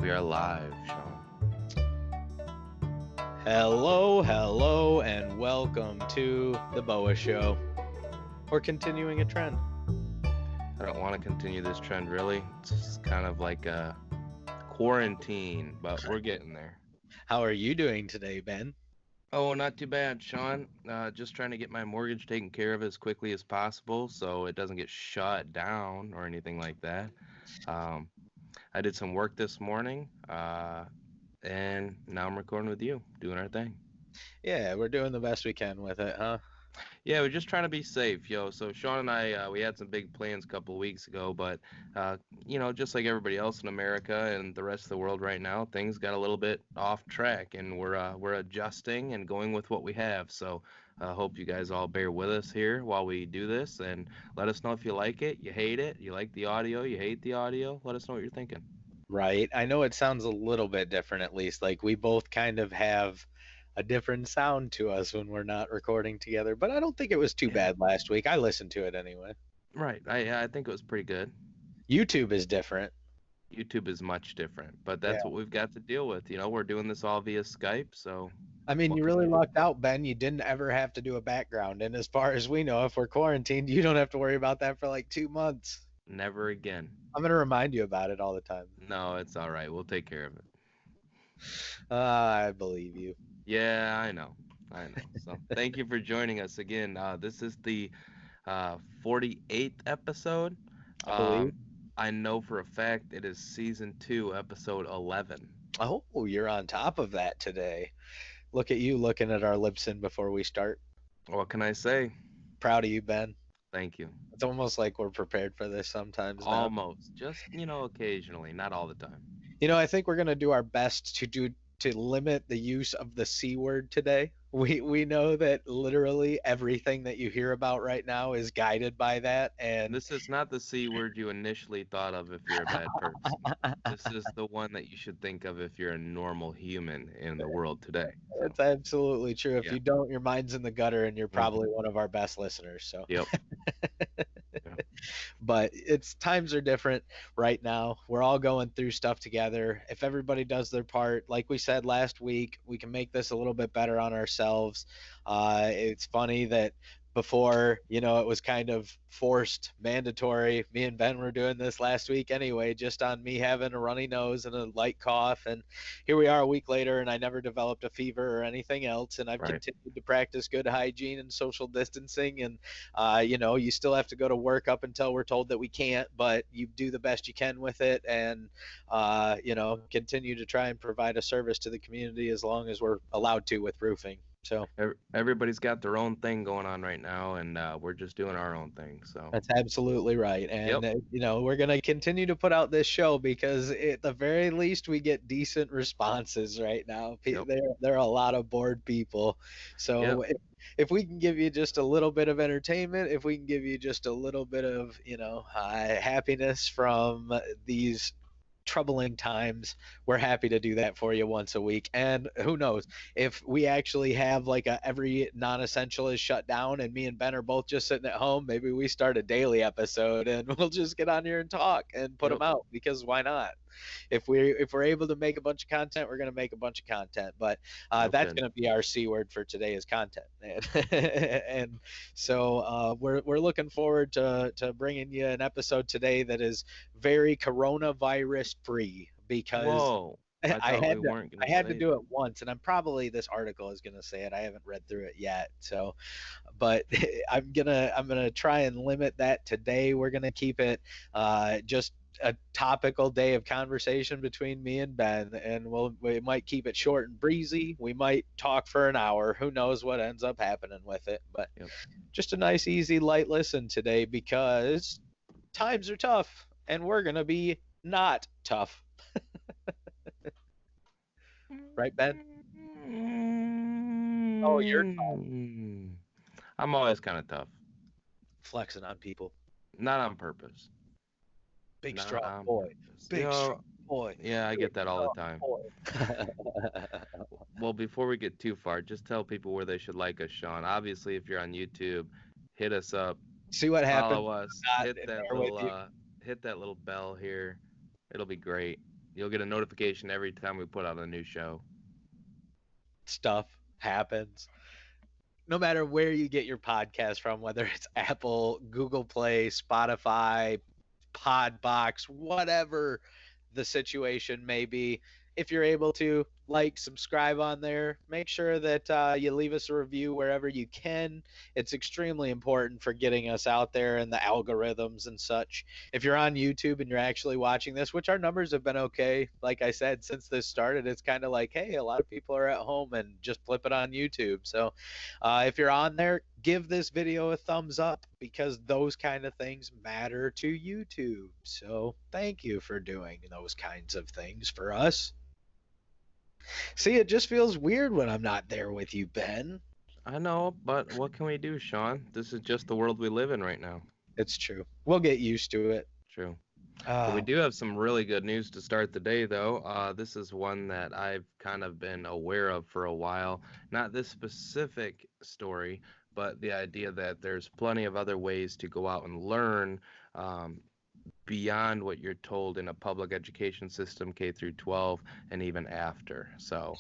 We are live, Sean. Hello, and welcome to the BOWA Show. We're continuing a trend. I don't want to continue this trend, really. It's kind of like a quarantine, but we're getting there. How are you doing today, Ben? Oh, not too bad, Sean. Just trying to get my mortgage taken care of as quickly as possible so it doesn't get shut down or anything like that. Um, I did some work this morning, and now I'm recording with you, doing our thing. Yeah, we're doing the best we can with it, huh? Yeah, we're just trying to be safe, yo. So Sean and I, we had some big plans a couple of weeks ago, but just like everybody else in America and the rest of the world right now, things got a little bit off track, and we're adjusting and going with what we have. So I hope you guys all bear with us here while we do this, and let us know if you like it, you hate it, you like the audio, you hate the audio. Let us know what you're thinking. Right. I know it sounds a little bit different, at least. Like we both kind of have a different sound to us when we're not recording together, but I don't think it was too Yeah, bad last week. I listened to it anyway. right. I think it was pretty good. YouTube is different. YouTube is much different, but Yeah. that's what we've got to deal with. We're doing this all via Skype, so I mean, what you can really you do? lucked out, Ben. You didn't ever have to do a background. And as far as we know, if we're quarantined, you don't have to worry about that for like 2 months. Never again. I'm going to remind you about it all the time. No, it's all right. We'll take care of it. I believe you. Yeah, I know. I know. So thank you for joining us again. This is the 48th episode. I believe. Um, I know for a fact it is season 2, episode 11. Oh, you're on top of that today. Look at you looking at our lips in before we start. What can I say? Proud of you, Ben. Thank you. It's almost like we're prepared for this sometimes now. Almost. Just, occasionally, not all the time. I think we're going to do our best to limit the use of the C word today. We know that literally everything that you hear about right now is guided by that, and This is not the C word you initially thought of if you're a bad person. This is the one that you should think of if you're a normal human in the world today. So, it's absolutely true. If yeah. you don't, your mind's in the gutter, and you're Hmm. probably one of our best listeners. So, Yep. Yeah. but it's times are different right now. We're all going through stuff together. If everybody does their part, like we said last week, we can make this a little bit better on ourselves. It's funny that before, it was kind of forced, mandatory. Me and Ben were doing this last week anyway, just on me having a runny nose and a light cough. And here we are a week later, and I never developed a fever or anything else. And I've Right. continued to practice good hygiene and social distancing. And you still have to go to work up until we're told that we can't, but you do the best you can with it, and continue to try and provide a service to the community as long as we're allowed to with roofing. So Everybody's got their own thing going on right now, and we're just doing our own thing. So, that's absolutely right. yep. And, we're going to continue to put out this show because at the very least we get decent responses right now. Yep. There are a lot of bored people. So Yep. if we can give you just a little bit of entertainment, if we can give you just a little bit of, happiness from these troubling times, we're happy to do that for you once a week. And who knows, if we actually have like every non-essential is shut down and me and Ben are both just sitting at home, maybe we start a daily episode and we'll just get on here and talk and put Yep. them out, because why not? If we're able to make a bunch of content, we're going to make a bunch of content. But No that's kidding. going to be our C word for today, is content. And so we're looking forward to bringing you an episode today that is very coronavirus free, because Whoa. I I thought we had to weren't I going to had to say do that. it once, and I'm probably, this article is going to say it. I haven't read through it yet, so but I'm gonna try and limit that today. We're gonna keep it just a topical day of conversation between me and Ben, and we might keep it short and breezy. We might talk for an hour. Who knows what ends up happening with it? But Yep. just a nice, easy, light listen today, because times are tough, and we're gonna be not tough, right, Ben? Oh, you're I'm always kind of tough. flexing on people. Not on purpose. Big Not strong on boy. purpose. Big strong boy. Yeah, I Big get that all the strong time. boy. Well, before we get too far, just tell people where they should like us, Sean. Obviously, if you're on YouTube, hit us up, See what happens follow us, when I'm not in there with you. hit that little bell here. It'll be great. You'll get a notification every time we put out a new show. Stuff happens. No matter where you get your podcast from, whether it's Apple, Google Play, Spotify, Podbox, whatever the situation may be, if you're able to like, subscribe on there, make sure that you leave us a review wherever you can. It's extremely important for getting us out there and the algorithms and such. If you're on YouTube and you're actually watching this, which our numbers have been okay, like I said, since this started, it's kind of like, hey, a lot of people are at home and just flip it on YouTube. So if you're on there, give this video a thumbs up because those kind of things matter to YouTube. So thank you for doing those kinds of things for us. See, it just feels weird when I'm not there with you, Ben. I know, but what can we do, Sean? This is just the world we live in right now. It's true. We'll get used to it. True. But we Uh, do have some really good news to start the day, though. This is one that I've kind of been aware of for a while. Not this specific story, but the idea that there's plenty of other ways to go out and learn um, beyond what you're told in a public education system, K through 12, and even after. So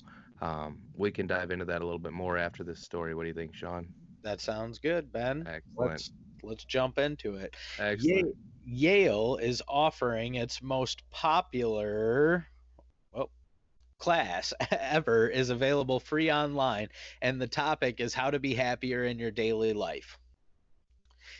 we can dive into that a little bit more after this story. What do you think, Sean? that sounds good, Ben. Excellent. Let's jump into it. Excellent. Yale is offering its most popular well, class ever is available free online, and the topic is how to be happier in your daily life.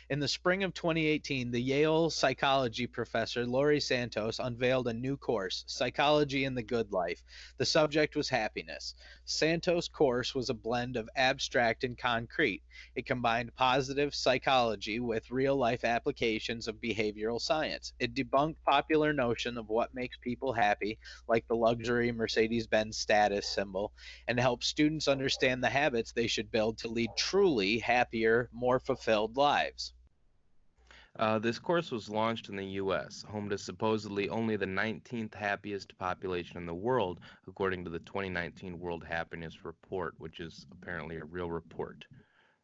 In the spring of 2018, the Yale psychology professor Laurie Santos unveiled a new course, Psychology in the Good Life. The subject was happiness. Santos' course was a blend of abstract and concrete. It combined positive psychology with real life applications of behavioral science. It debunked popular notion of what makes people happy, like the luxury Mercedes-Benz status symbol, and helped students understand the habits they should build to lead truly happier, more fulfilled lives. This course was launched in the US, home to supposedly only the 19th happiest population in the world, according to the 2019 World Happiness Report, which is apparently a real report.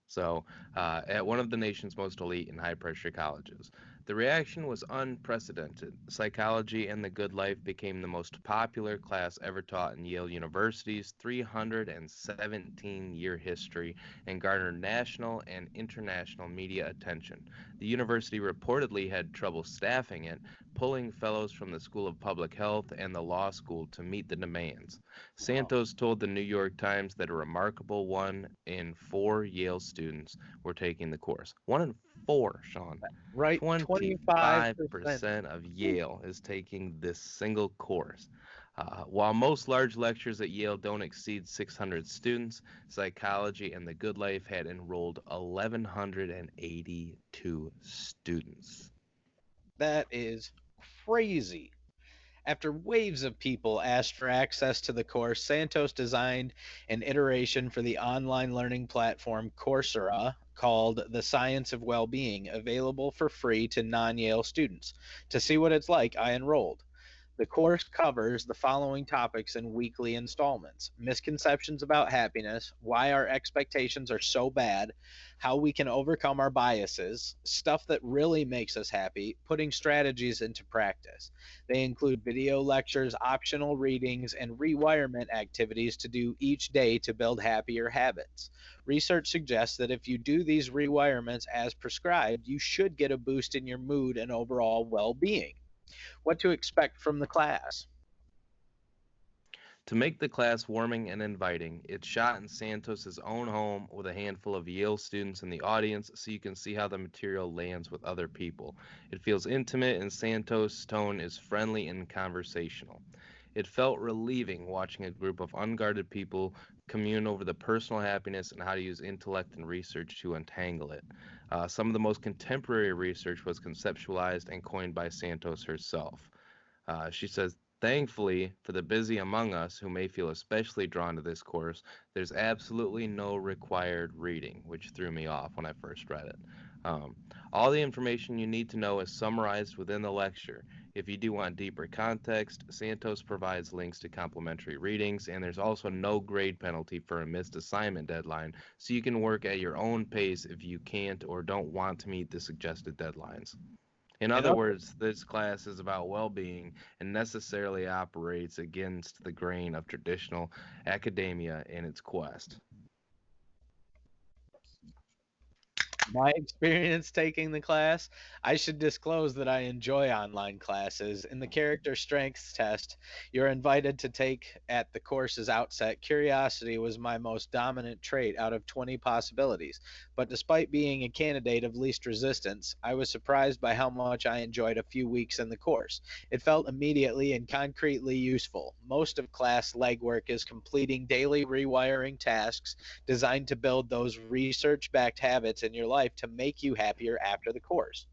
So, at one of the nation's most elite and high pressure colleges. The reaction was unprecedented. Psychology and the Good Life became the most popular class ever taught in Yale University's 317-year history and garnered national and international media attention. The university reportedly had trouble staffing it, pulling fellows from the School of Public Health and the law school to meet the demands. Wow. Santos told the New York Times that a remarkable 1 in 4 Yale students were taking the course. 1 in 4, Sean. Right, 25%. 25% of Yale is taking this single course. While most large lectures at Yale don't exceed 600 students, Psychology and the Good Life had enrolled 1,182 students. That is crazy. After waves of people asked for access to the course, Santos designed an iteration for the online learning platform Coursera called The Science of Well-Being, available for free to non-Yale students. To see what it's like, I enrolled. The course covers the following topics in weekly installments: misconceptions about happiness, why our expectations are so bad, how we can overcome our biases, stuff that really makes us happy, putting strategies into practice. They include video lectures, optional readings, and rewirement activities to do each day to build happier habits. Research suggests that if you do these rewirements as prescribed, you should get a boost in your mood and overall well being. What to expect from the class? To make the class warming and inviting, it's shot in Santos's own home with a handful of Yale students in the audience so you can see how the material lands with other people. It feels intimate and Santos' tone is friendly and conversational. It felt relieving watching a group of unguarded people commune over the personal happiness and how to use intellect and research to untangle it. Some of the most contemporary research was conceptualized and coined by Santos herself. She says, thankfully, for the busy among us who may feel especially drawn to this course, there's absolutely no required reading, which threw me off when I first read it. Um, all the information you need to know is summarized within the lecture. If you do want deeper context, Santos provides links to complimentary readings, and there's also no grade penalty for a missed assignment deadline, so you can work at your own pace if you can't or don't want to meet the suggested deadlines. In In other other words, this class is about well being and necessarily operates against the grain of traditional academia in its quest. My experience taking the class, I should disclose that I enjoy online classes. In the character strengths test you're invited to take at the course's outset, curiosity was my most dominant trait out of 20 possibilities. But despite being a candidate of least resistance, I was surprised by how much I enjoyed a few weeks in the course. It felt immediately and concretely useful. Most of class legwork is completing daily rewiring tasks designed to build those research backed habits in your life to make you happier after the course.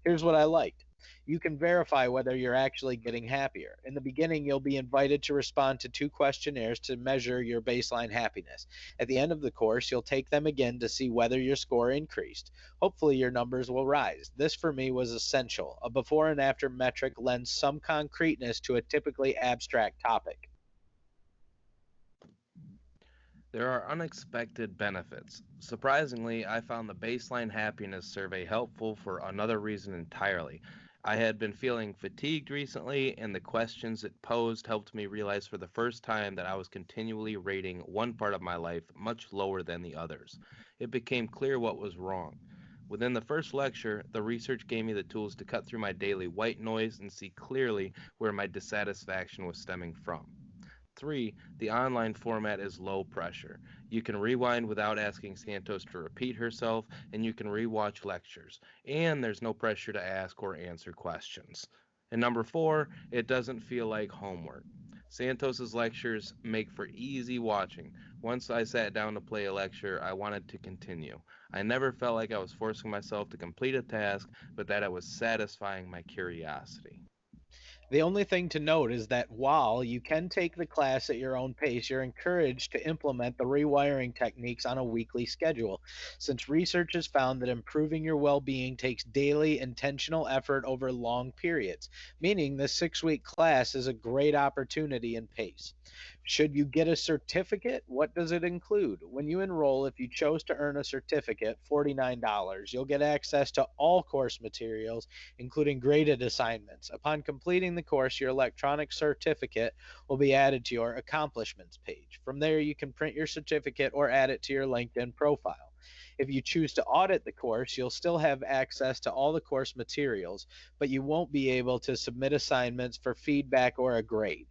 Here's what I liked. You can verify whether you're actually getting happier. In the beginning, you'll be invited to respond to two questionnaires to measure your baseline happiness. At the end of the course, you'll take them again to see whether your score increased. Hopefully, your numbers will rise. This for me was essential. A before and after metric lends some concreteness to a typically abstract topic. There are unexpected benefits. Surprisingly, I found the baseline happiness survey helpful for another reason entirely. I had been feeling fatigued recently, and the questions it posed helped me realize for the first time that I was continually rating one part of my life much lower than the others. It became clear what was wrong. Within the first lecture, the research gave me the tools to cut through my daily white noise and see clearly where my dissatisfaction was stemming from. 3. The online format is low pressure. You can rewind without asking Santos to repeat herself, and you can rewatch lectures. And there's no pressure to ask or answer questions. And number 4, it doesn't feel like homework. Santos's lectures make for easy watching. Once I sat down to play a lecture, I wanted to continue. I never felt like I was forcing myself to complete a task, but that I was satisfying my curiosity. The only thing to note is that while you can take the class at your own pace, you're encouraged to implement the rewiring techniques on a weekly schedule, since research has found that improving your well being takes daily intentional effort over long periods, meaning the 6 week class is a great opportunity and pace. Should you get a certificate? What does it include? When you enroll, if you chose to earn a certificate, $49, you'll get access to all course materials including graded assignments. Upon completing the course, your electronic certificate will be added to your accomplishments page. From there, you can print your certificate or add it to your LinkedIn profile. If you choose to audit the course, you'll still have access to all the course materials, but you won't be able to submit assignments for feedback or a grade.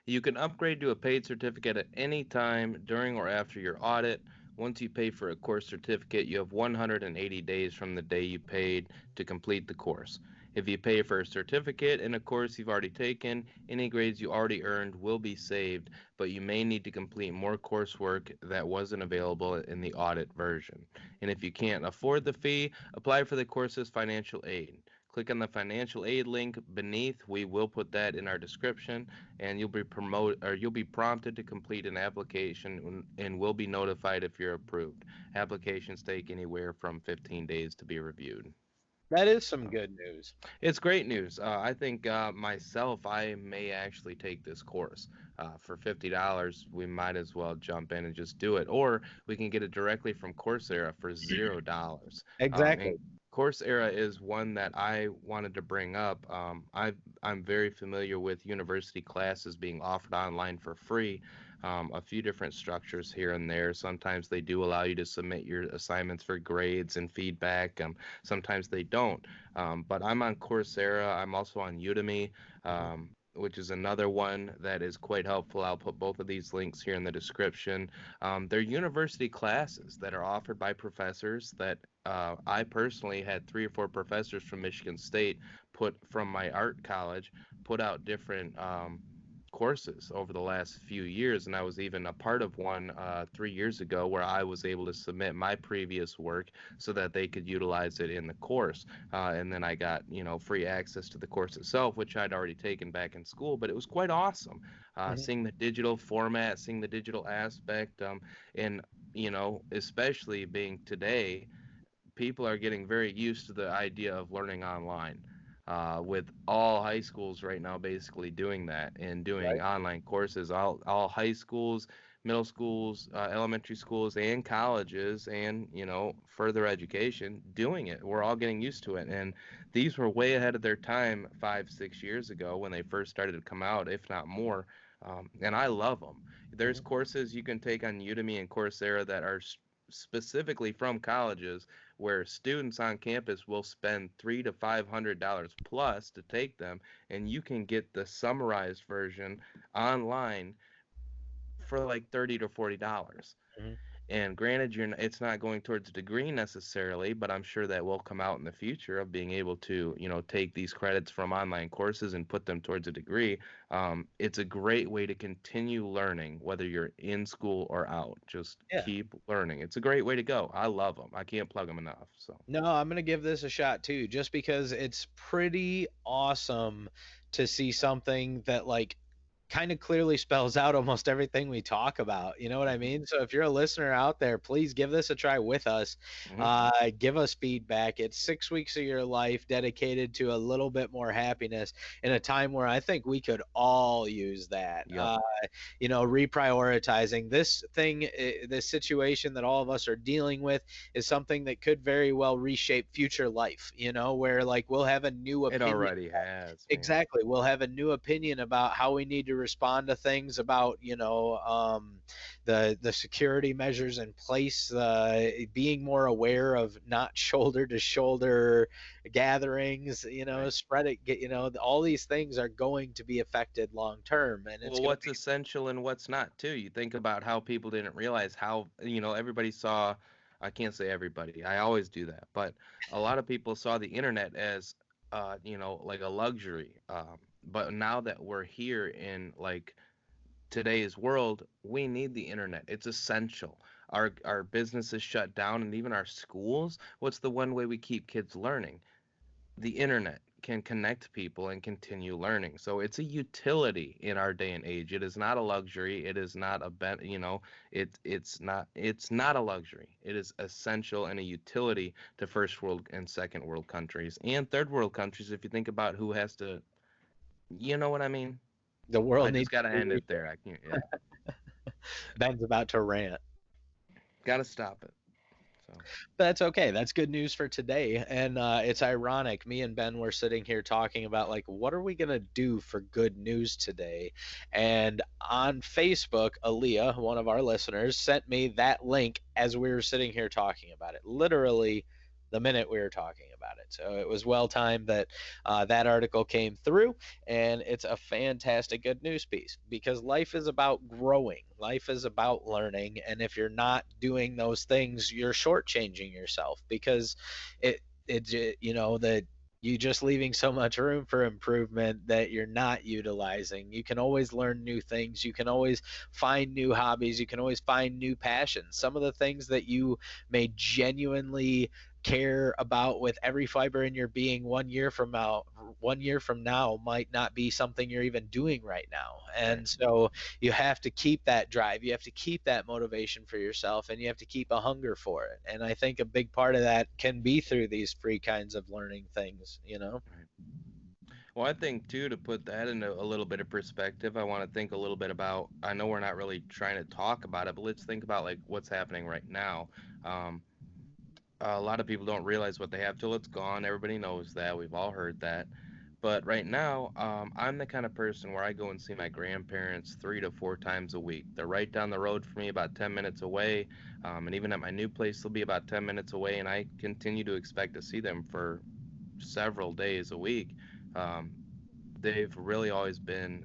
You can upgrade to a paid certificate at any time during or after your audit. Once you pay for a course certificate, you have 180 days from the day you paid to complete the course. If you pay for a certificate in a course you've already taken, any grades you already earned will be saved, but you may need to complete more coursework that wasn't available in the audit version. And if you can't afford the fee, apply for the course's financial aid. Click on the financial aid link beneath. We will put that in our description, and you'll be prompted to complete an application and will be notified if you're approved. Applications take anywhere from 15 days to be reviewed. That is some good news. It's great news. I think myself, I may actually take this course. For $50, we might as well jump in and just do it. Or we can get it directly from Coursera for $0. And Exactly. Coursera is one that I wanted to bring up. I'm very familiar with university classes being offered online for free. A few different structures here and there. Sometimes they do allow you to submit your assignments for grades and feedback. Sometimes they don't. But I'm on Coursera. I'm also on Udemy, which is another one that is quite helpful. I'll put both of these links here in the description. They're university classes that are offered by professors that I personally had 3 or 4 professors from Michigan State put from my art college put out different courses over the last few years, and I was even a part of one 3 years ago where I was able to submit my previous work so that they could utilize it in the course, and then I got free access to the course itself, which I'd already taken back in school. But it was quite awesome, Mhm. seeing the digital format, seeing the digital aspect, and especially being today, people are getting very used to the idea of learning online. with all high schools right now basically doing that and doing Right. online courses. All high schools, middle schools, elementary schools, and colleges, and further education doing it. We're all getting used to it, and these were way ahead of their time 5, 6 years ago when they first started to come out, if not more. And I love them. There's Mhm. courses you can take on Udemy and Coursera that are specifically from colleges where students on campus will spend $300 to $500 plus to take them, and you can get the summarized version online for like $30 to $40. Mhm. And granted, it's not going towards a degree necessarily, but I'm sure that will come out in the future of being able to, take these credits from online courses and put them towards a degree. It's a great way to continue learning, whether you're in school or out. Just Yeah. keep learning. It's a great way to go. I love them. I can't plug them enough. So. No, I'm gonna give this a shot too, just because it's pretty awesome to see something that like kind of clearly spells out almost everything we talk about. You know what I Mhm. mean? So if you're a listener out there, please give this a try with us. Mhm. Give us feedback. It's 6 weeks of your life dedicated to a little bit more happiness in a time where I think we could all use that. Yep. Reprioritizing this thing, this situation that all of us are dealing with is something that could very well reshape future life, where like we'll have a new It opinion. already has, man. Exactly. We'll have a new opinion about how we need to respond to things, about the security measures in place, being more aware of not shoulder to shoulder gatherings, Right. spread it, all these things are going to be affected long term, and it's Well, going to what's essential and what's not too. You think about how people didn't realize how, everybody saw, I can't say everybody. I always do that, but a lot of people saw the internet as like a luxury. But now that we're here in like today's world, we need the internet. It's essential. Our businesses shut down and even our schools. What's the one way we keep kids learning? The internet can connect people and continue learning. So it's a utility in our day and age. It is not a luxury. It is not a it's not a luxury. It is essential and a utility to first world and second world countries and third world countries if you think about who has to, you know what I mean? the I world just needs got to to be end it there. I can't, yeah. Ben's about to rant. Got to stop it. So, But that's okay. That's good news for today. And it's ironic. Me and Ben were sitting here talking about, like, what are we going to do for good news today? And on Facebook, Aaliyah, one of our listeners, sent me that link as we were sitting here talking about it. Literally the minute we were talking about it. So it was well timed that that article came through, and it's a fantastic good news piece because life is about growing, life is about learning, and if you're not doing those things, you're shortchanging yourself because that you just leaving so much room for improvement that you're not utilizing. You can always learn new things. You can always find new hobbies. You can always find new passions. Some of the things that you may genuinely care about with every fiber in your being 1 year from now might not be something you're even doing right now. right. And so you have to keep that drive, you have to keep that motivation for yourself, and you have to keep a hunger for it. And I think a big part of that can be through these free kinds of learning things. Right. Well, I think too, to put that into a little bit of perspective, I want to think a little bit about. I know we're not really trying to talk about it, but let's think about like what's happening right now. Um, a lot of people don't realize what they have till it's gone. Everybody knows that. We've all heard that. But right now, I'm the kind of person where I go and see my grandparents 3 to 4 times a week. They're right down the road from me, about 10 minutes away. And even at my new place, they'll be about 10 minutes away. And I continue to expect to see them for several days a week. Um, they've really always been,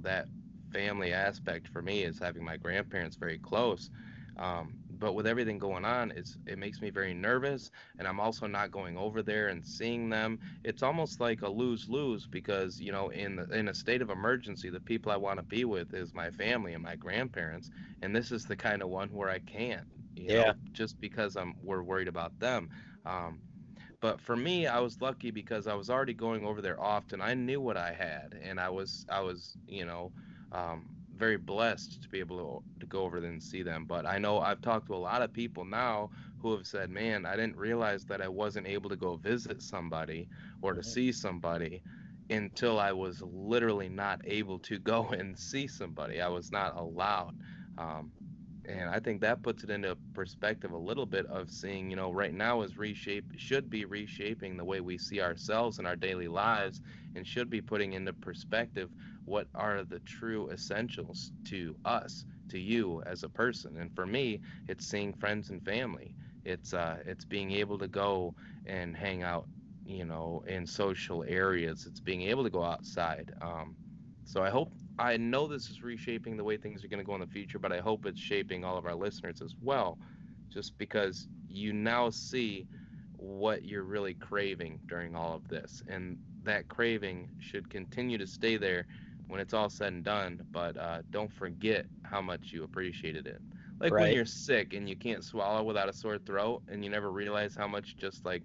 that family aspect for me is having my grandparents very close. But with everything going on, it makes me very nervous, and I'm also not going over there and seeing them. It's almost like a lose lose because in a state of emergency, the people I want to be with is my family and my grandparents, and this is the kind of one where I can't, Yeah. just because we're worried about them. Um, but for me, I was lucky because I was already going over there often. I knew what I had, and I was, um, very blessed to be able to go over there and see them. But I know I've talked to a lot of people now who have said, man, I didn't realize that I wasn't able to go visit somebody or to Mhm. see somebody until I was literally not able to go and see somebody. I was not allowed. Um, and I think that puts it into perspective a little bit of seeing, right now is should be reshaping the way we see ourselves in our daily lives and should be putting into perspective what are the true essentials to us, to you as a person. And for me, it's seeing friends and family. It's being able to go and hang out, in social areas. It's being able to go outside. So I know this is reshaping the way things are going to go in the future, but I hope it's shaping all of our listeners as well, just because you now see what you're really craving during all of this. And that craving should continue to stay there when it's all said and done, but don't forget how much you appreciated it. Like when Right, you're sick and you can't swallow without a sore throat, and you never realize how much just like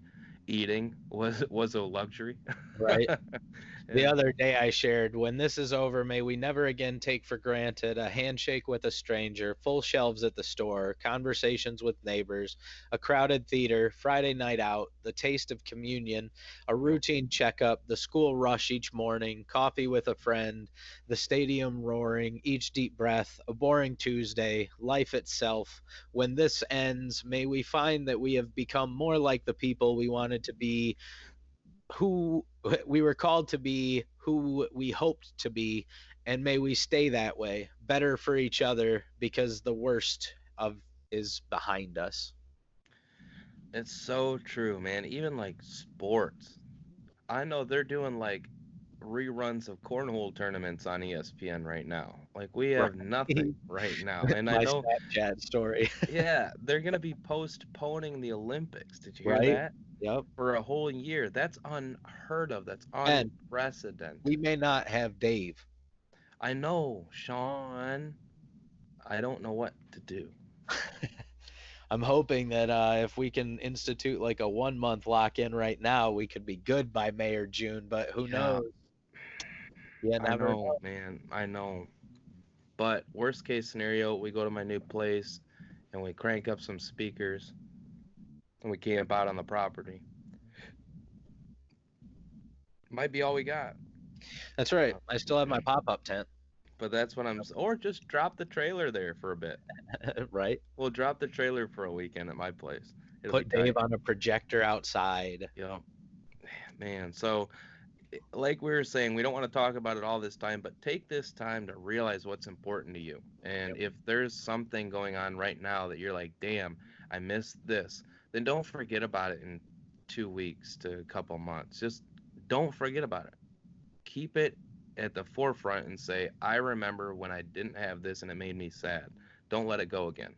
eating was a luxury. right. The And other day I shared, when this is over, may we never again take for granted a handshake with a stranger, full shelves at the store, conversations with neighbors, a crowded theater, Friday night out, the taste of communion, a yep. routine checkup, the school rush each morning, coffee with a friend, the stadium roaring, each deep breath, a boring Tuesday, life itself. When this ends, may we find that we have become more like the people we wanted to be, who we were called to be, who we hoped to be, and may we stay that way, better for each other, because the worst of is behind us. It's so true, man. Even like sports. I know they're doing like reruns of cornhole tournaments on ESPN right now. Like we Right. have nothing right now. And I My know, Snapchat story. yeah, they're going to be postponing the Olympics. Did you hear Right. that? Yep. For a whole year. That's unheard of. That's And we unprecedented. may not have Dave. I know, Sean. I don't know what to do. I'm hoping that if we can institute like a 1 month lock in right now, we could be good by May or June, but who Yeah, knows? You I never know, know. man. I know. But worst case scenario, we go to my new place and we crank up some speakers and we camp out on the property. Might be all we got. That's right. Uh, I still have my pop up tent. but that's what or just drop the trailer there for a bit. Right. We'll drop the trailer for a weekend at my place. It'll be Put Dave tight. on a projector outside. Yep. Man, so like we were saying, we don't want to talk about it all this time, but take this time to realize what's important to you. And Yep. if there's something going on right now that you're like, damn, I missed this, then don't forget about it in 2 weeks to a couple months. Just don't forget about it. Keep it at the forefront and say, I remember when I didn't have this and it made me sad. Don't let it go again.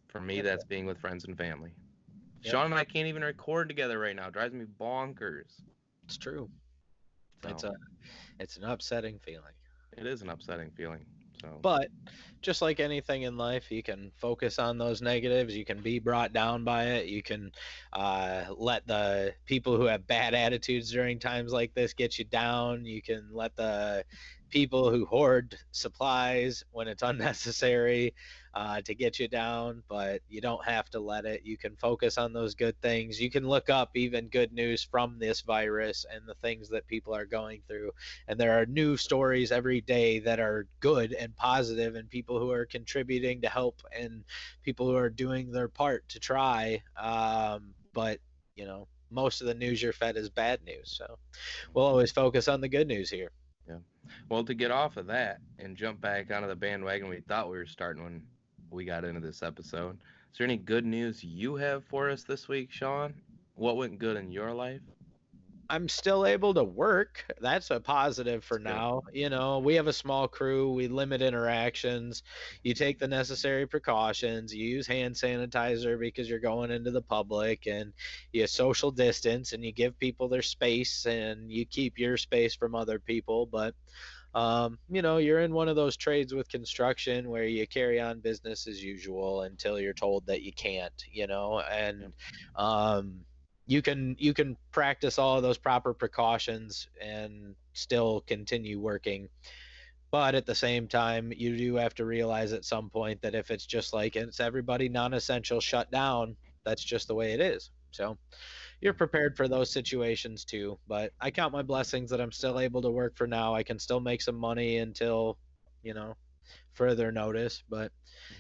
For me, That's that's it. being with friends and family. Yep. Sean and I can't even record together right now. It drives me bonkers. It's true. It's So a it's an upsetting feeling. it is an upsetting feeling. So But just like anything in life, you can focus on those negatives. You can be brought down by it. You can let the people who have bad attitudes during times like this get you down. You can let the people who hoard supplies when it's unnecessary to get you down, but you don't have to let it. You can focus on those good things. You can look up even good news from this virus and the things that people are going through, and there are new stories every day that are good and positive, and people who are contributing to help, and people who are doing their part to try, but most of the news you're fed is bad news, so we'll always focus on the good news here. yeah. Well, to get off of that and jump back onto the bandwagon we thought we were starting when we got into this episode, is there any good news you have for us this week, Sean? What went good in your life? I'm still able to work. That's a positive It's for good. now. We have a small crew. We limit interactions. You take the necessary precautions. You use hand sanitizer because you're going into the public, and you social distance, and you give people their space, and you keep your space from other people. But you're in one of those trades with construction where you carry on business as usual until you're told that you can't, Yep. and you can practice all of those proper precautions and still continue working. But at the same time, you do have to realize at some point that if it's just like it's everybody non-essential shut down, that's just the way it is. So you're prepared for those situations too. But I count my blessings that I'm still able to work for now. I can still make some money until, you know, further notice, but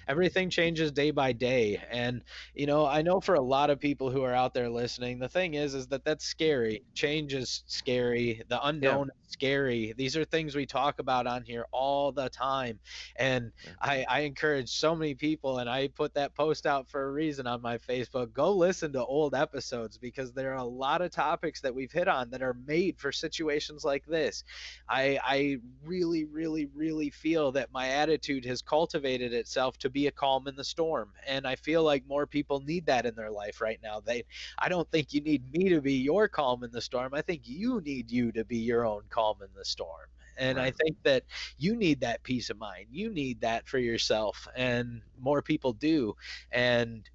everything changes day by day. And I know for a lot of people who are out there listening, the thing is that that's scary. Change is scary. The Yeah. unknown is scary. These are things we talk about on here all the time. And Yeah. I encourage so many people, and I put that post out for a reason on my Facebook. Go listen to old episodes, because there are a lot of topics that we've hit on that are made for situations like this. I really, really, really feel that my attitude has cultivated itself to be a calm in the storm. And I feel like more people need that in their life right now. I don't think you need me to be your calm in the storm. I think you need you to be your own calm in the storm. And I Right. think that you need that peace of mind. You need that for yourself. And more people do. And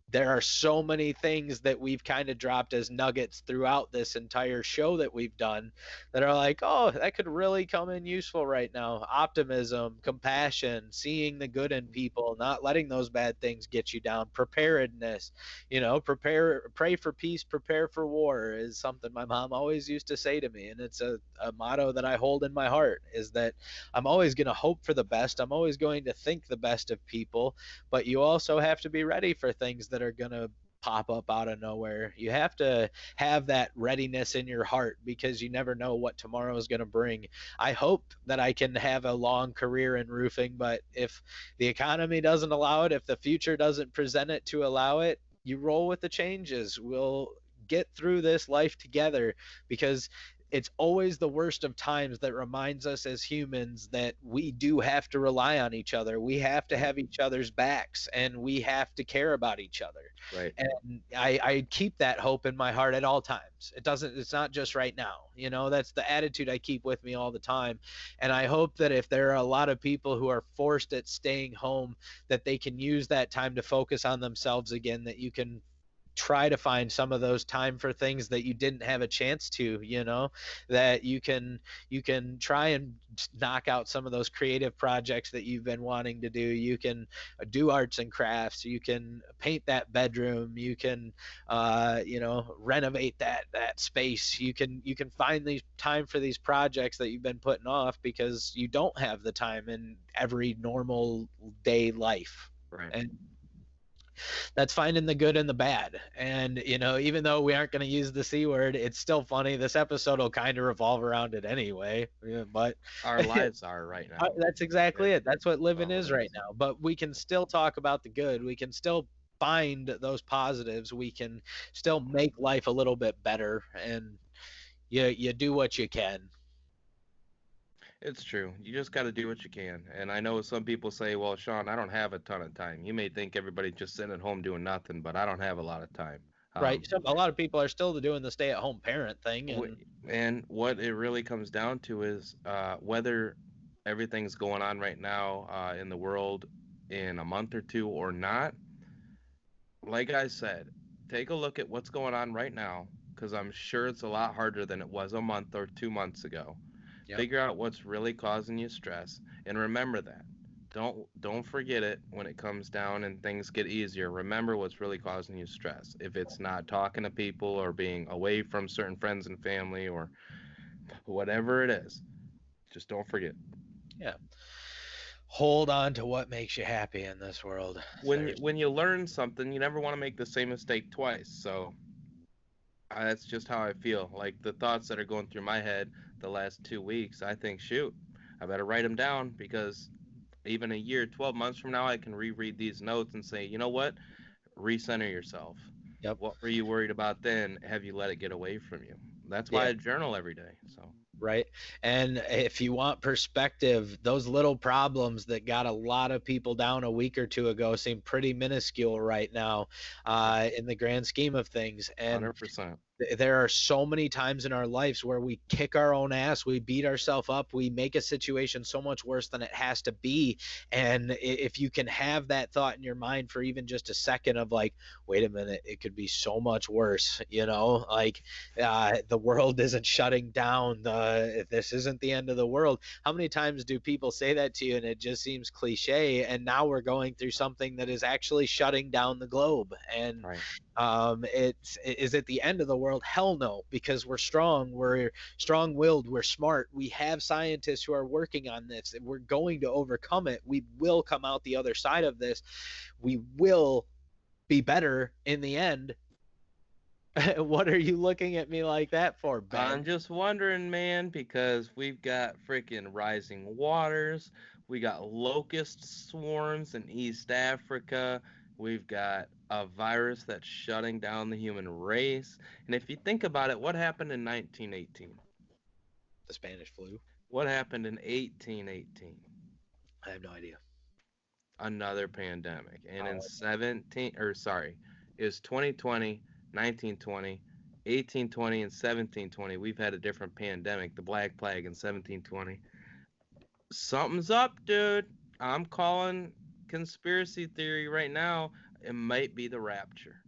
there are so many things that we've kind of dropped as nuggets throughout this entire show that we've done that are like, oh, that could really come in useful right now. Optimism, compassion, seeing the good in people, not letting those bad things get you down, preparedness, pray for peace, prepare for war is something my mom always used to say to me. And it's a motto that I hold in my heart, is that I'm always going to hope for the best. I'm always going to think the best of people, but you also have to be ready for things that are going to pop up out of nowhere. You have to have that readiness in your heart, because you never know what tomorrow is going to bring. I hope that I can have a long career in roofing, but if the economy doesn't allow it, if the future doesn't present it to allow it, you roll with the changes. We'll get through this life together, because it's always the worst of times that reminds us as humans that we do have to rely on each other. We have to Yeah. have each other's backs, and we have to care about each other. Right. And I keep that hope in my heart at all times. It's not just right now. That's the attitude I keep with me all the time. And I hope that if there are a lot of people who are forced at staying home, that they can use that time to focus on themselves again, that you can try to find some of those time for things that you didn't have a chance to, that you can try and knock out some of those creative projects that you've been wanting to do. You can do arts and crafts, you can paint that bedroom, you can renovate that space. You can find these time for these projects that you've been putting off because you don't have the time in every normal day life. Right. And that's finding the good and the bad. And even though we aren't going to use the C word, it's still funny. This episode will kind of revolve around it anyway. Yeah, but Our lives are right now. that's Yeah. exactly it. That's what That's living all is it right is. now. But we can still talk about the good. We can still find those positives. We can still make life a little bit better. And you do what you can. It's true. You just got to do what you can. And I know some people say, well, Sean, I don't have a ton of time. You may think everybody's just sitting at home doing nothing, but I don't have a lot of time. Right. Um, So a lot of people are still doing the stay-at-home parent thing, and and what it really comes down to is whether everything's going on right now in the world in a month or two or not. Like I said, take a look at what's going on right now, because I'm sure it's a lot harder than it was a month or 2 months ago. yep. Figure out what's really causing you stress, and remember that. Don't forget it when it comes down and things get easier. Remember what's really causing you stress. If it's not talking to people or being away from certain friends and family or whatever it is, just don't forget. Yeah. Hold on to what makes you happy in this world. There's When you learn something, you never want to make the same mistake twice. So that's just how I feel. Like the thoughts that are going through my head the last 2 weeks, I think, shoot, I better write them down, because even a year, 12 months from now, I can reread these notes and say, you know what? Recenter yourself. Yep. What were you worried about then? Have you let it get away from you? That's why Yeah. I journal every day. So, Right. And if you want perspective, those little problems that got a lot of people down a week or two ago seem pretty minuscule right now, yep, in the grand scheme of things. And 100%. there are so many times in our lives where we kick our own ass, we beat ourselves up, we make a situation so much worse than it has to be. And if you can have that thought in your mind for even just a second of like, wait a minute, it could be so much worse, like the world isn't shutting down, this isn't the end of the world. How many times do people say that to you and it just seems cliche? And now we're going through something that is actually shutting down the globe. And Right. is it the end of the world? Hell no, because we're strong-willed, we're smart, we have scientists who are working on this, and we're going to overcome it. We will come out the other side of this. We will be better in the end. What are you looking at me like that for, I'm Ben? just wondering, man, because we've got freaking rising waters, we got locust swarms in East Africa, we've got a virus that's shutting down the human race. And if you think about it, what happened in 1918? The Spanish flu? What happened in 1818? I have no idea. Another pandemic. And in Oh, 17, or sorry, is 2020, 1920, 1820, and 1720. We've had a different pandemic, the Black Plague in 1720. Something's up, dude. I'm calling conspiracy theory right now. It might be the rapture.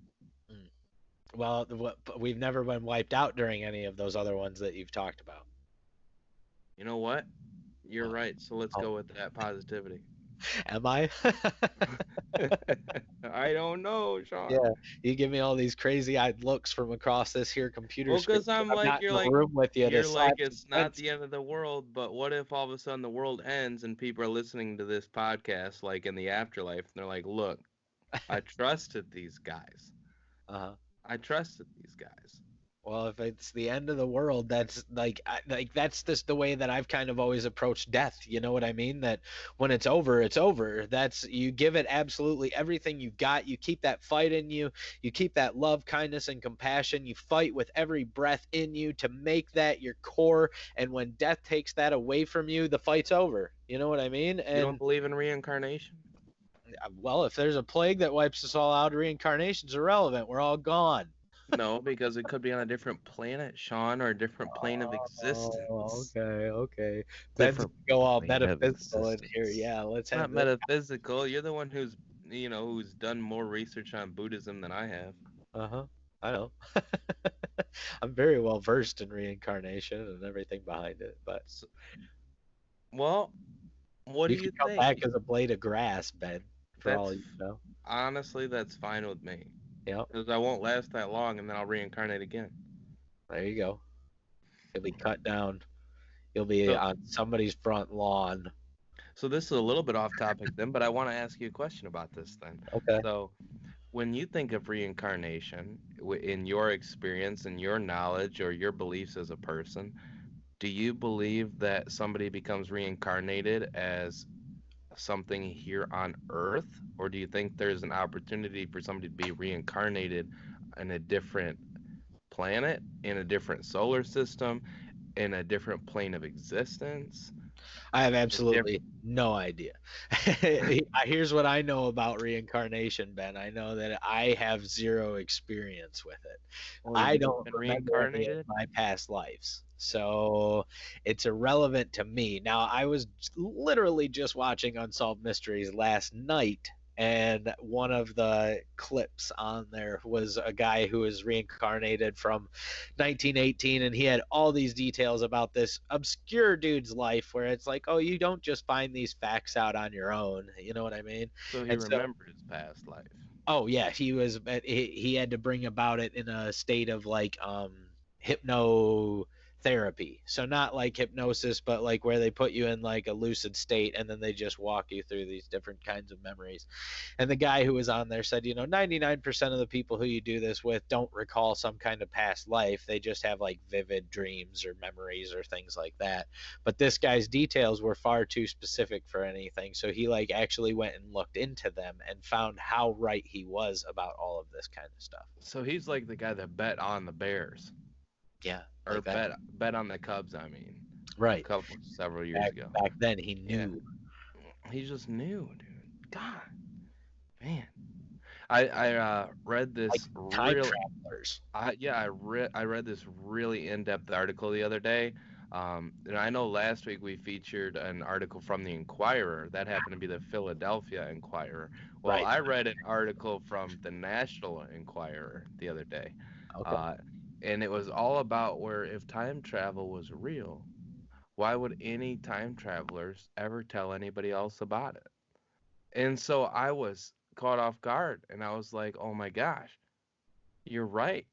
mm. Well, we've never been wiped out during any of those other ones that you've talked about. You know what? You're What? right. So let's Oh, go with that positivity. am I? I don't know, Yeah, Sean. you give me all these crazy-eyed looks from across this here computer Well, screen. because I'm I'm like, not in the room with you to you're like, slap some it's not sense. the end of the world, but what if all of a sudden the world ends and people are listening to this podcast, like in the afterlife, and they're like, look, I trusted these guys. Uh-huh. I trusted these guys. Well, if it's the end of the world, that's like that's just the way that I've kind of always approached death. You know what I mean? That when it's over, it's over. That's you give it absolutely everything you got. You keep that fight in you. You keep that love, kindness, and compassion. You fight with every breath in you to make that your core. And when death takes that away from you, the fight's over. You know what I mean? You don't And believe in reincarnation? well, if there's a plague that wipes us all out, reincarnation's irrelevant. We're all gone. No, because it could be on a different planet, Sean, or a different plane of Oh, existence. okay, okay. Ben's Different gonna go all plane of metaphysical in here. existence. Yeah, let's It's not have this. metaphysical. You're the one who's done more research on Buddhism than I have. Uh-huh. I know. I'm very well versed in reincarnation and everything behind it, but So, well, what do you you can come back think? as a blade of grass, Ben, for That's all you know. honestly, that's fine with me. Yep, Because I won't last that long and then I'll reincarnate again. there you go. You'll be cut down. You'll be So, on somebody's front lawn. so this is a little bit off topic then, but I want to ask you a question about this then. Okay. So, when you think of reincarnation, in your experience and your knowledge or your beliefs as a person, do you believe that somebody becomes reincarnated as something here on Earth, or do you think there's an opportunity for somebody to be reincarnated in a different planet, in a different solar system, in a different plane of existence? I have A diff- absolutely no idea. Here's what I know about reincarnation, Ben. I know that I have zero experience with it. or I you've don't been remember any of reincarnated? my past lives. So it's irrelevant to me. Now, I was literally just watching Unsolved Mysteries last night, and one of the clips on there was a guy who was reincarnated from 1918, and he had all these details about this obscure dude's life where it's like, oh, you don't just find these facts out on your own. You know what I mean? So he And so remembered his past life. oh yeah, he had to bring about it in a state of like hypnotherapy. So not like hypnosis, but like where they put you in like a lucid state and then they just walk you through these different kinds of memories. And the guy who was on there said, 99% of the people who you do this with don't recall some kind of past life. They just have like vivid dreams or memories or things like that. But this guy's details were far too specific for anything. So he like actually went and looked into them and found how right he was about all of this kind of stuff. So he's like the guy that bet on the Bears, Yeah, or like that. bet on the Cubs. I mean, Right. several years Back ago. back then he Yeah, knew. he just knew, dude. God, man. I read Like this time real travelers. I read this really in-depth article the other day. And I know last week we featured an article from the Inquirer that happened to be the Philadelphia Inquirer. Well, Right. I read an article from the National Enquirer the other day, Okay. uh, and it was all about where if time travel was real, why would any time travelers ever tell anybody else about it? And so I was caught off guard, and I was like, "Oh my gosh, you're right.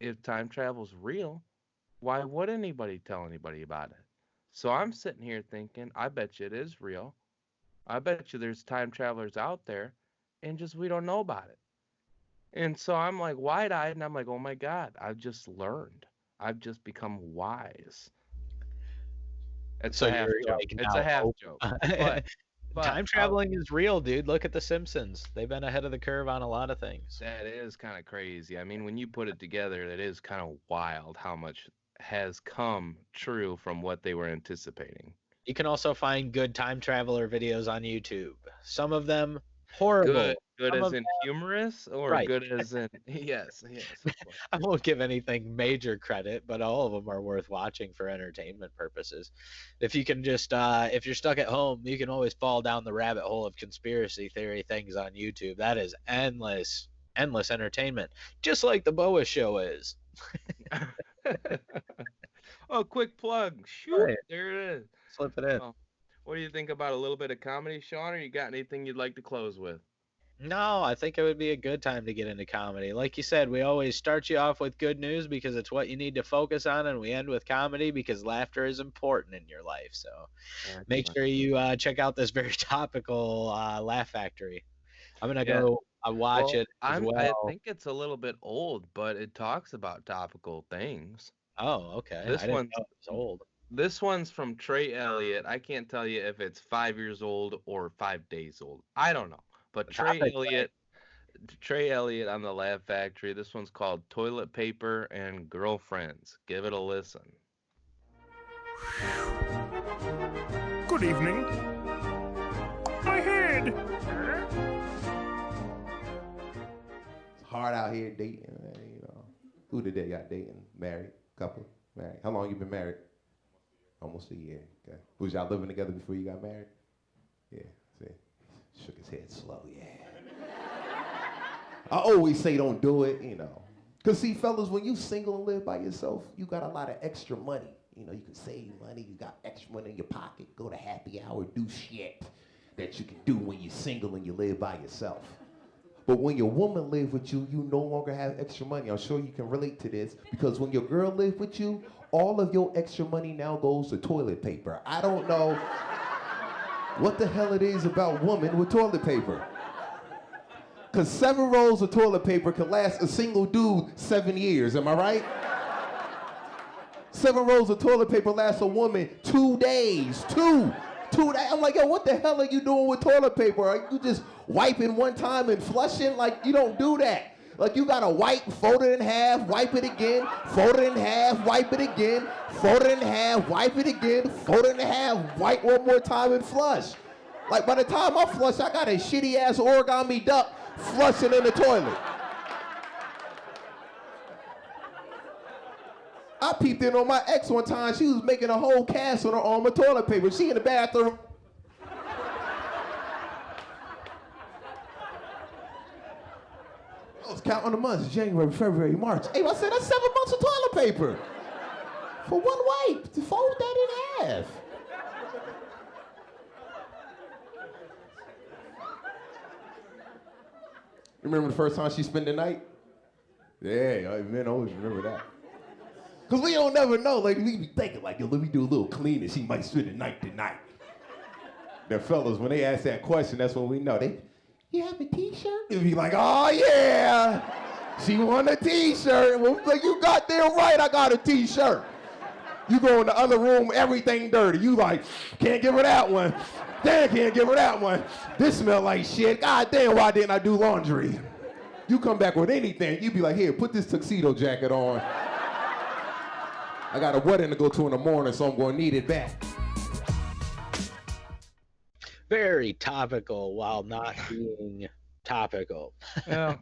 If time travel's real, why would anybody tell anybody about it?" So I'm sitting here thinking, I bet you it is real. I bet you there's time travelers out there and just we don't know about it. And so I'm like wide-eyed and I'm like, "Oh my God, I've just learned. I've just become wise." It's So a half you're joke. like It's a now half joke. open. But but Time traveling is real, dude. Look at The Simpsons. They've been ahead of the curve on a lot of things. that is kind of crazy. I mean, when you put it together, that is kind of wild how much has come true from what they were anticipating. You can also find good time traveler videos on YouTube. Some of them Good. horrible. Good Some as of in humorous or right. good as in yes, yes, of course. I won't give anything major credit, but all of them are worth watching for entertainment purposes. If you can just, if you're stuck at home, you can always fall down the rabbit hole of conspiracy theory things on YouTube. That is endless, endless entertainment, just like the BOWA show is. Oh, quick plug. Shoot, Right. there it is. Slip it in. Well, what do you think about a little bit of comedy, Sean, or you got anything you'd like to close with? No, I think it would be a good time to get into comedy. Like you said, we always start you off with good news because it's what you need to focus on, and we end with comedy because laughter is important in your life. So make Excellent. sure you check out this very topical Laugh Factory. I'm gonna Yeah. go watch Well, it as I well. think it's a little bit old, but it talks about topical things. Oh, okay. I This didn't one's know it was old. this one's from Trey Elliott. I can't tell you if it's 5 years old or 5 days old. I don't know. But The topic, right? Trey Elliott on the Lab Factory. This one's called Toilet Paper and Girlfriends. Give it a listen. Good evening. My head. It's hard out here dating, man, you know. Who today got dating? Married? Couple? Married. How long you been married? Almost a year. Okay. Was y'all living together before you got married? Yeah. See? Shook his head slow, yeah. I always say don't do it, you know. Cause see, fellas, when you single and live by yourself, you got a lot of extra money. You know, you can save money, you got extra money in your pocket, go to happy hour, do shit that you can do when you're single and you live by yourself. But when your woman live with you, you no longer have extra money. I'm sure you can relate to this because when your girl live with you, all of your extra money now goes to toilet paper. I don't know what the hell it is about women with toilet paper. Because 7 rolls of toilet paper can last a single dude 7 years, am I right? 7 rolls of toilet paper lasts a woman 2 days. 2 days. I'm like, yo, what the hell are you doing with toilet paper? Are you just wiping one time and flushing? Like, you don't do that. Like, you gotta wipe, fold it in half, wipe it again, fold it in half, wipe it again, fold it in half, wipe it again, fold it in half, wipe one more time and flush. Like, by the time I flush, I got a shitty ass origami duck flushing in the toilet. I peeped in on my ex one time. She was making a whole cast on her arm of toilet paper. She in the bathroom. I was counting the months. January, February, March. Hey, I said that's 7 months of toilet paper. For one wipe. To fold that in half. Remember the first time she spent the night? Yeah, men always remember that. Because we don't never know. Like, we be thinking, like, yo, let me do a little cleaning. She might spend the night tonight. The fellas, when they ask that question, that's when we know. You have a t-shirt? They be like, oh, yeah. She want a t-shirt. Well, like, you goddamn right, I got a t-shirt. You go in the other room, everything dirty. You like, can't give her that one. Damn, can't give her that one. This smell like shit. God damn, why didn't I do laundry? You come back with anything, you be like, here, put this tuxedo jacket on. I got a wedding to go to in the morning, so I'm gonna need it back. Very topical while not being Topical. Yeah.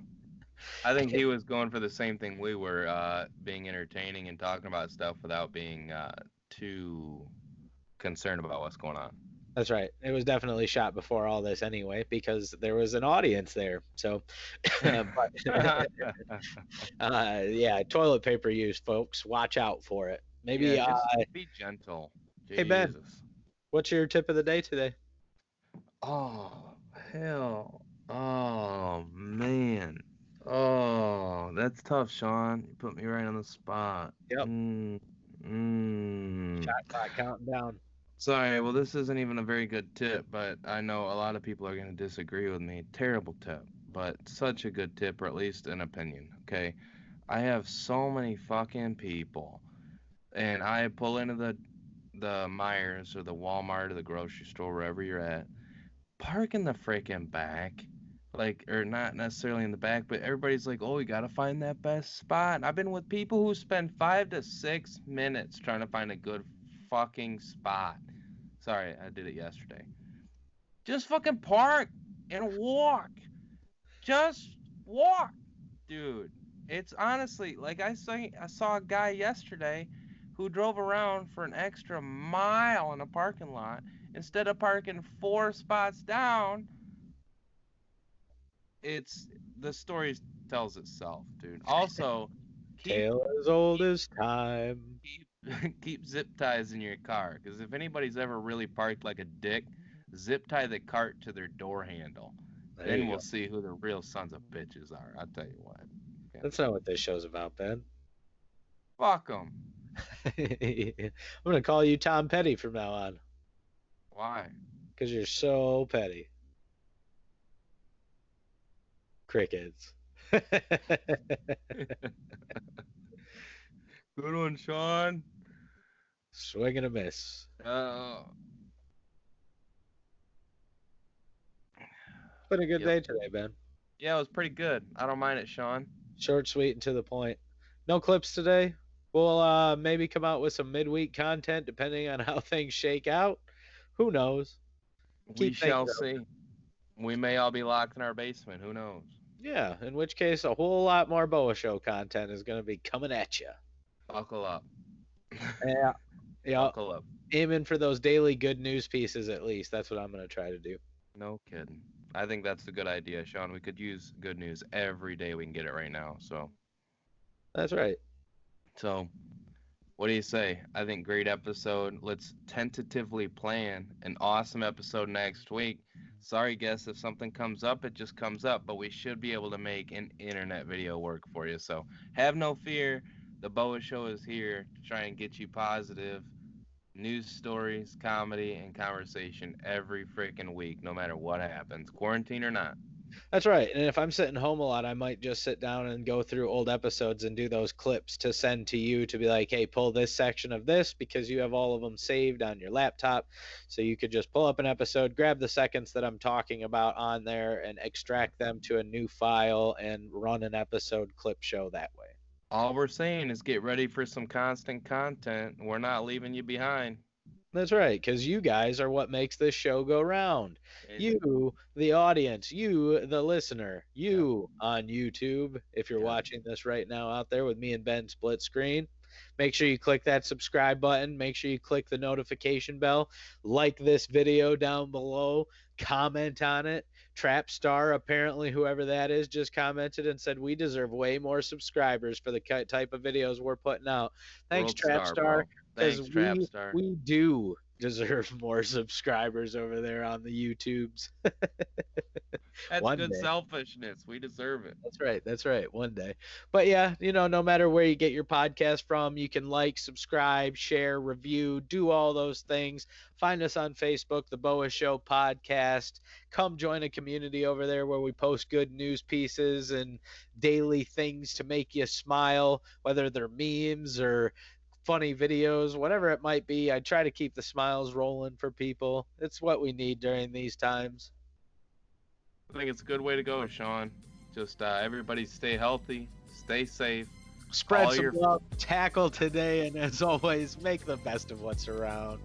I think he was going for the same thing we were, being entertaining and talking about stuff without being too concerned about what's going on. That's right. It was definitely shot before all this anyway, because there was an audience there. So, yeah, toilet paper use, folks. Watch out for it. Maybe, Yeah, just be gentle. Hey, Ben. Jesus. What's your tip of the day today? Oh, hell. Oh, man. Oh, that's tough, Sean. You put me right on the spot. Yep. Shot clock counting down. Sorry, well, this isn't even a very good tip, but I know a lot of people are going to disagree with me. Terrible tip, but such a good tip, or at least an opinion, okay? I have so many fucking people, and I pull into the Myers or the Walmart or the grocery store, wherever you're at, park in the freaking back, like, or not necessarily in the back, but everybody's like, oh, you got to find that best spot. And I've been with people who spend 5 to 6 minutes trying to find a good fucking spot. Sorry, I did it yesterday. Just fucking park and walk. Just walk, dude. It's honestly like I saw a guy yesterday who drove around for an extra mile in a parking lot instead of parking 4 spots down. It's the story tells itself, dude. Also, Tale as old as time. keep zip ties in your car, because if anybody's ever really parked like a dick, zip tie the cart to their door handle. Then we'll see who the real sons of bitches are. I'll tell you what. Yeah. That's not what this show's about, Ben. Fuck them. I'm gonna call you Tom Petty from now on. Why? Because you're so petty. Crickets. Good one, Sean. Swing and a miss. Been a good day today, Ben. Yeah, it was pretty good. I don't mind it, Sean. Short, sweet, and to the point. No clips today. We'll maybe come out with some midweek content depending on how things shake out. Who knows? We shall see. We may all be locked in our basement. Who knows? Yeah, in which case a whole lot more BOWA show content is going to be coming at you. Buckle up. Yeah. Buckle up. Aiming for those daily good news pieces at least. That's what I'm going to try to do. No kidding. I think that's a good idea, Sean. We could use good news every day. We can get it right now. So. That's right. So, what do you say? I think great episode. Let's tentatively plan an awesome episode next week. Sorry, guys, if something comes up, it just comes up. But we should be able to make an internet video work for you. So, have no fear. The BOWA Show is here to try and get you positive news stories, comedy, and conversation every freaking week, no matter what happens, quarantine or not. That's right. And if I'm sitting home a lot, I might just sit down and go through old episodes and do those clips to send to you to be like, hey, pull this section of this, because you have all of them saved on your laptop. So you could just pull up an episode, grab the seconds that I'm talking about on there, and extract them to a new file and run an episode clip show that way. All we're saying is get ready for some constant content. We're not leaving you behind. That's right, because you guys are what makes this show go round. You, the audience, you, the listener, you on YouTube, if you're watching this right now out there with me and Ben split screen. Make sure you click that subscribe button. Make sure you click the notification bell. Like this video down below. Comment on it. Trap Star, apparently, whoever that is, just commented and said we deserve way more subscribers for the type of videos we're putting out. Thanks, Trap Star. Thanks, Trap Star. We do deserve more subscribers over there on the YouTubes. That's good selfishness. We deserve it. That's right. That's right. One day. But yeah, no matter where you get your podcast from, you can like, subscribe, share, review, do all those things. Find us on Facebook, the BOWA Show Podcast. Come join a community over there where we post good news pieces and daily things to make you smile, whether they're memes or funny videos, whatever it might be. I try to keep the smiles rolling for people. It's what we need during these times. I think it's a good way to go, Sean. Just everybody stay healthy, stay safe. Spread some love, tackle today, and as always, make the best of what's around.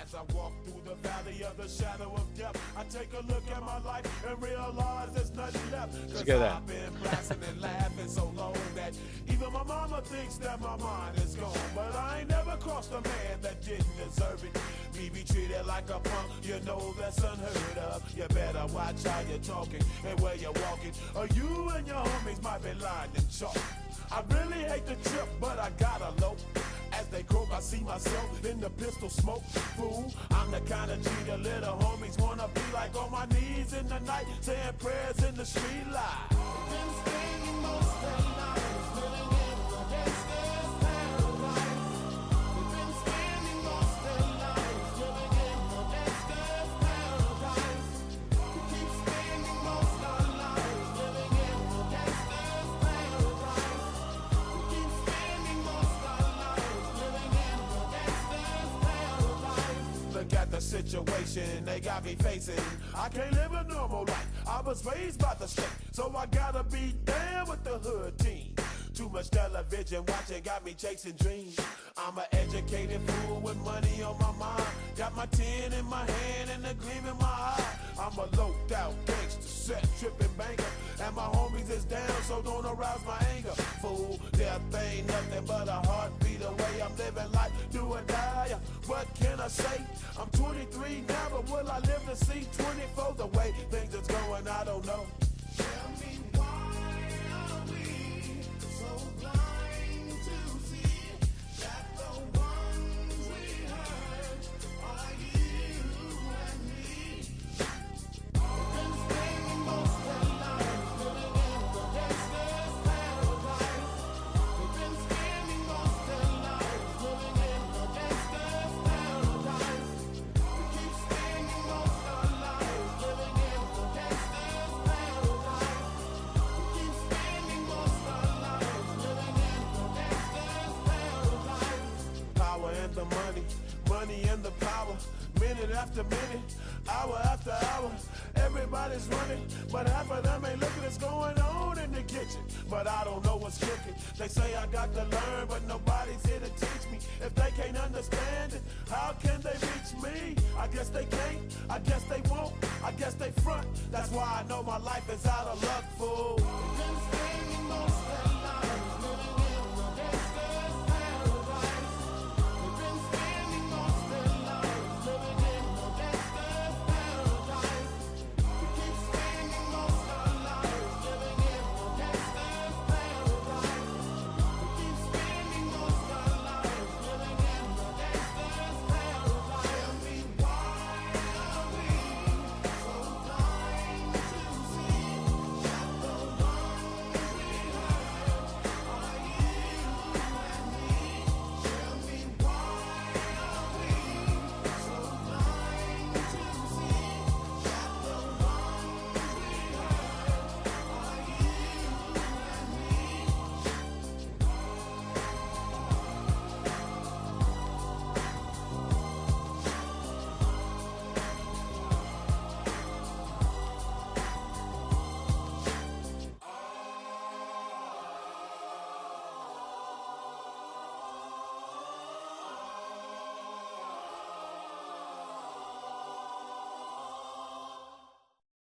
As I walk through the valley of the shadow of death, I take a look at my life and realize there's nothing left. Cause I've been blasting and laughing so long that even my mama thinks that my mind is gone. But I ain't never crossed a man that didn't deserve it. Me be treated like a punk, you know that's unheard of. You better watch how you're talking and where you're walking, or you and your homies might be lying in chalk. I really hate the trip, but I gotta low. As they croak, I see myself in the pistol smoke. Fool, I'm the kind of G the little homies wanna be like, on my knees in the night, saying prayers in the street light. Been spending most of their lives living in the gangster's paradise. We've been spending most of their lives living in the gangster's paradise. We keep spending most of our lives living in the gangster's paradise. We keep spending most of our lives living in the gangster's paradise. Look at the situation they got me facing. I can't live a normal life. I was raised by the state, so I gotta be down with the hood team. Too much television watching got me chasing dreams. I'm an educated fool with money on my mind. Got my tin in my hand and a gleam in my eye. I'm a loped out gangster, set tripping banker, and my homies is down, so don't arouse my anger. Fool, death ain't nothing but a heartbeat away. I'm living life, do or die. What can I say? I'm 23 now, but will I live to see 24? The way things is going, I don't know. Tell me why are we so blind to see that the ones we hurt are you and me? We've been spending most of our lives living in the gangster's paradise. We've been spending most of our lives living in the gangster's paradise. We keep spending most of our lives living in the gangster's paradise. We keep spending most of our lives living in the gangster's paradise. Power and the money, money and the power. Minute after minute, hour after hour, everybody's running, but half of them ain't looking what's going on in the kitchen. But I don't know what's cooking. They say I got to learn, but nobody's here to teach me. If they can't understand it, how can they reach me? I guess they can't, I guess they won't, I guess they front. That's why I know my life is out of luck, fool. We've been spending most of